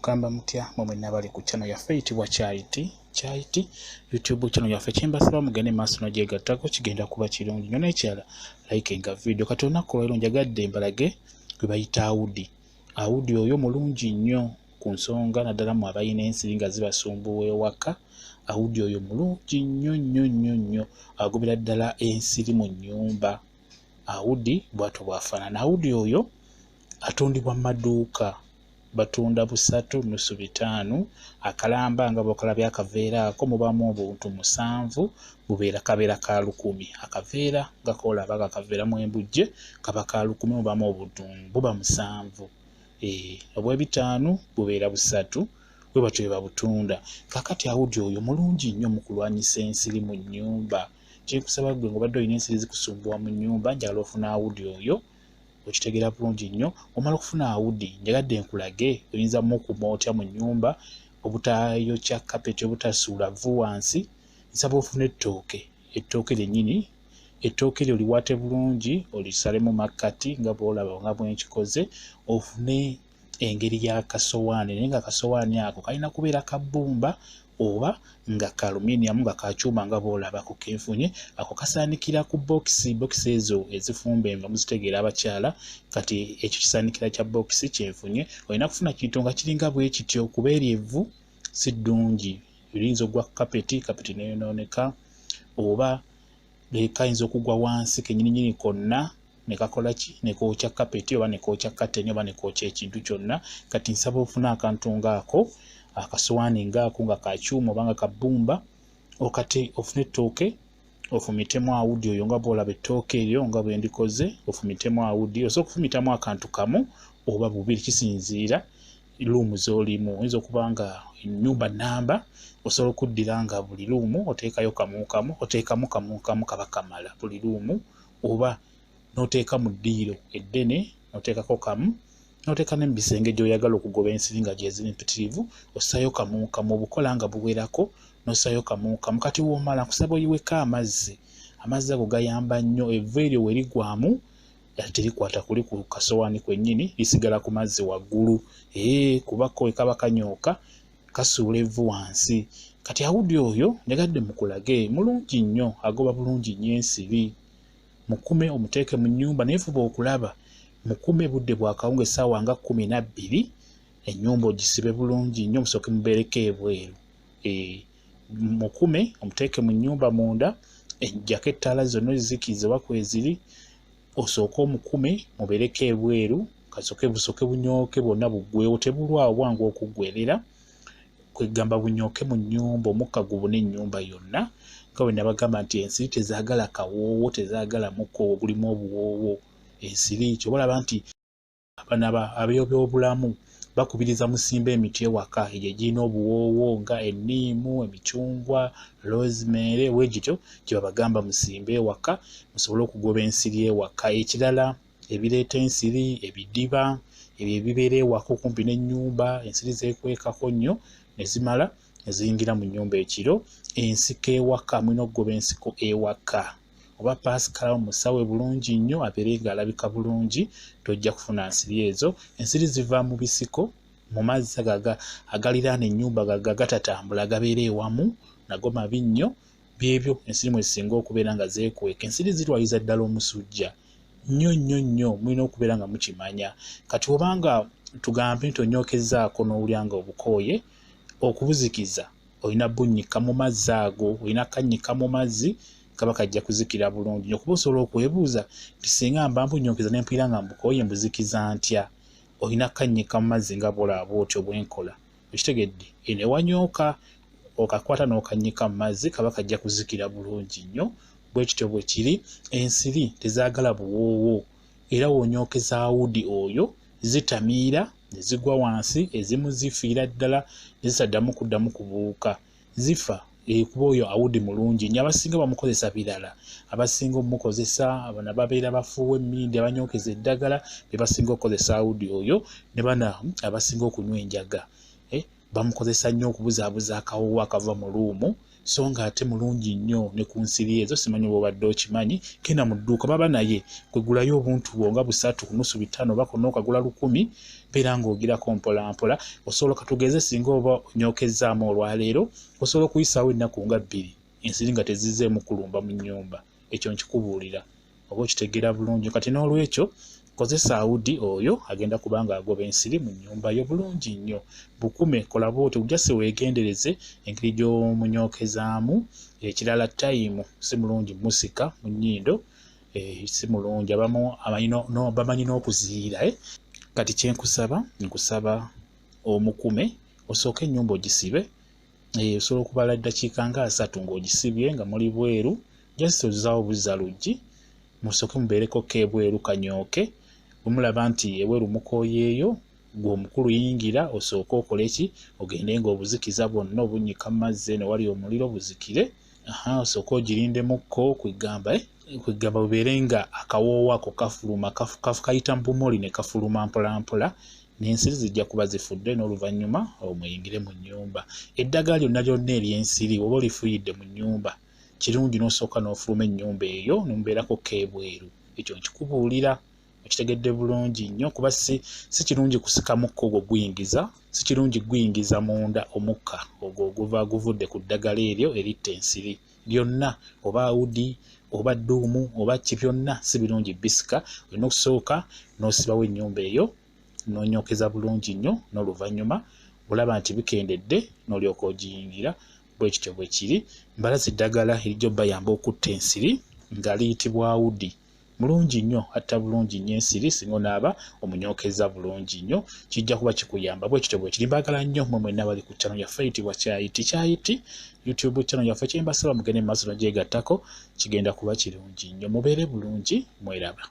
Mukamba mutya mwe nabali ku channel yaffe eyitibwa Chaiti YouTube channel yaffe kyembasaba mugende maaso n'ogyegattako kigenda kuba kirungi nnyo n'ekirala like nga video kati olunaku olwaleero njagadde mbalage gwe bayita Audi oyo mulungi nnyo ku nsonga naddala mu abayina ensiri nga zibasumbuwa ewaka. Audi oyo mulungi nnyo agobera ddala ensiri mu nnyumba. Audi bw'atyo bw'afaanana. Audi oyo atundibwa mu maduuka, batunda 3.5 akalamba nga bw'okalabya akaveera ako mubaamu obuntu 7 kabeera ka 1000. Akaveera nga koolaba akaveeramu embujje kaba ka 1000 mubaamu obuntu buba 7. Obw'ebitaano bubeera 3 bwe batyo babutunda. Kakati Audi oyo mulungi nnyo mu kulwanyisa ensiri mu nnyumba. Kyekusaba gwe ng'obadde olina ensiri zikusumbuwa mu nnyumba njagala ofuna Audi oyo okitegeera bulungi nnyo. Omala okufuna Audi njagadde nkulage oyinza mukuma otya mu nnyumba obutayokya kapeti obutasuula vvu wansi. Nsaba ofune ettooke lyennyini. Ettooke lyo liwaate bulungi olisale mu makkati nga bw'olaba nga bwenkikoze. Ofune engeri y'akasowaani naye nga akasowaani ako kalina kubeera ka bbumba oba nga ka aluminium nga ka kyuma nga bw'olaba ku kenfunye. Ako kasaanikira ku bokisi ezo ezifumba enva muzitegeera abakyala. Kati ekyo kisaanikira kya bokisi kyenfunye. Olina kufuna kintu nga kiringa bwe kityo kuba eryevu si ddungi. Oyinza ogwa kapeti neyonooneka oba kayinza okugwa wansi kennyininyini konna ne kakola ki ne kookya kapeti oba ne kookya kateni oba ne kookya ekintu kyonna. Kati nsaba ofuna akantu ng'ako akasowaani ng'ako nga ka kyuma oba nga ka bbumba okate ofune ettooke ofumitemu Audi oyo nga bw'olaba ettooke eryo nga bwe ndikoze. Ofumitemu Audi osobola okufumitamu akantu kamu oba bubiri kisinziira luumu z'olimu. Oyinza okuba nga ennyumba nnamba osobola okuddira nga buli luumu oteekayo kamu oteekamu kamu kaba kamala buli luumu, oba n'oteeka mu ddiiro eddene n'oteekako kamu n'oteeka ne mu bisenge gy'oyagala okugoba ensiri nga gyeziri mpitirivu ossaayo kamu obukola nga buwerako n'ossaayo kamu. Kati w'omala nkusaba oyiweko amazzi ago gayamba nnyo. Evvu eryo we ligwamu terikwata kuli ku kasowaani kwennyini lisigala ku mazzi waggulu. Kuba ko kaba kanyooka kasuula evvu wansi. Kati Audi oyo njagadde mukulage mulungi nnyo, agoba bulungi nnyo ensiri. Mukume omuteeke mu nnyumba naye fuba okulaba mukume budde bwakawunga essaawa nga 12 ennyumba ogisibe bulungi nnyo musooke mubeereko ebweru. Mukume omuteeke mu nnyumba munda ejjako ettaala zonna ozizikirize oba kweziri osooke omukume mubeereko ebweru busooke bunyooke bwonna buggweewo tebulwawo bwangu okuggwerera kwegamba bunyooke mu nnyumba omukka gubune ennyumba yonna. Nga bwe nabagamba nti ensiri tezaagala kawoowo tezaagala mukka ogulimu obuwoowo. Ensiri kyoba olaba nti abeebyobulamu bakubiriza musimba emiti ewaka egyo egirina obuwoowo nga enniimu, emicungwa, rosemary weegityo gye babagamba musimbe ewaka musobole okugoba ensiri ewaka. Ekirala ebireeta ensiri ebidiba ebyo ebibeera ewaka okumpi n'ennyumba ensiri zeekwekako nnyo ne zimala ne ziyingira mu nnyumba ekiro. Ensiko ewaka mulina okugoba ensiko ewaka oba pasikala musawe bulungi nnyo abeere ng'alabika bulungi tojja kufuna nsiri ezo. Ensiri ziva mu bisiko mu mazzi agaliraana ennyumba gatatambula gabeera ewamu nago mabi nnyo. Byebyo ensiri mwe zisinga okubeera nga zeekweka. Ensiri zirwaliza ddala omusujja nnyo mulina okubeera nga mukimanya. Kati obanga tugambe nti onyookezaako n'owulya nga obukooye okubuzikiza olina bunnyika mu mazzi ago, olina kannyika mu mazzi kaba kajja kuzikira bulungi nnyo. Kuba osobola okwebuuza nti singa mba mbunyookeza ne mpulira nga mbukooye mbuzikiza ntya? Olina kannyika mu mazzi nga bw'olaba otyo bwenkola. Okitegedde? Ne wanyooka okakwata n'okannyika mu mazzi kaba kajja kuzikira bulungi nnyo. Bwe kityo bwe kiri. Ensiri tezaagala buwoowo era w'onyookeza Audi oyo zitamiira ne zigwa wansi, ezimu zifiira ddala ne zitaddamu kuddamu kubuuka zifa. Kuba oyo Audi mulungi nnyo. Abasinga bamukozesa birala, abasinga omukozesa abana babeera bafuuwa emmindi abanyookeza eddagala be basinga okukozesa Audi oyo. Ne bana abasinga okunywa enjaga bamukozesa nnyo okubuzaabuza akawoowo akava mu luumu so nga ate mulungi nnyo ne ku nsiri ezo simanyi bw'obadde okimanyi kenda mu dduuka baba naye kwegulayo obuntu bwo nga 3 kunusu 5 bakonna okagula 100 beera ng'ogirako mpolampola osobola katugeze singa oba onyokezaamu olwaleero osobola okuyisaawo ennaku nga 2 ensiri nga tezizzeemu kulumba mu nnyumba. Ekyo nkikubuulira oba okitegeera bulungi. Kati n'olwekyo kozesa Audi oyo agenda kubanga agoba ensiri mu nnyumba yo bulungi nnyo. Bukume kola bw'otyo ojjase weegendereze engeri gy'omunyookezaamu. Ekirala time si mulungi musika mu nnyindo, si mulungi bamanyi n'okuziira. Kati kyenkusaba nkusaba omukume osooke ennyumba ogisibe, osobola okubala eddakiika nga 3 ng'ogisibye nga muli bweru, just ozaawo buzza luggi musooke mubeereko k'ebweru kanyooke. Bwemulaba nti ebweru mukooyeeyo gwe omukulu yingira osooke okole ki ogende ng'obuzikiza bwonna obunnyika mu mazzi eno wali omuliro buzikire. Osooke ogirindemukko kwegamba bubeere nga akawoowo ako kafuluma kayita mu bumuli ne kafuluma mpolampola n'ensiri zijja kuba zifudde n'oluvannyuma omuyingire mu nnyumba. Eddagala lyonna lyonna ery'ensiri oba olifuyidde mu nnyumba kirungi n'osooka n'ofuluma ennyumba eyo n'omubeerako k'ebweru. Ekyo nkikubuulira okitegedde bulungi nnyo kuba si kirungi kusika mukka ogwo guyingiza, si kirungi guyingiza munda omukka ogwo oguva guvudde ku ddagala eryo eritta ensiri. Byonna oba Audi oba dduumu oba ki byonna si birungi bisika. Olina okusooka n'osibawo ennyumba eyo n'onyookeza bulungi nnyo n'oluvannyuma olaba nti bikendedde n'olyoka ogiyingira. Bwe kityo bwe kiri. Mbalazi ddagala erijja obbayamba okutta ensiri nga liyitibwa Audi. Mulungi nnyo atta bulungi nnyo ensiri singa onaaba omunyookeza bulungi nnyo, kijja kuba kikuyamba. Bwe kityo bwe kiri. Mbagala nnyo mmwe mwenna bali ku channel yaffe eyitibwa Kyayiti YouTube channel yaffe. Kyembasaba mugende mu maaso n'ogyegattako, kigenda kuba kirungi nnyo. Mubeere bulungi, mweraba.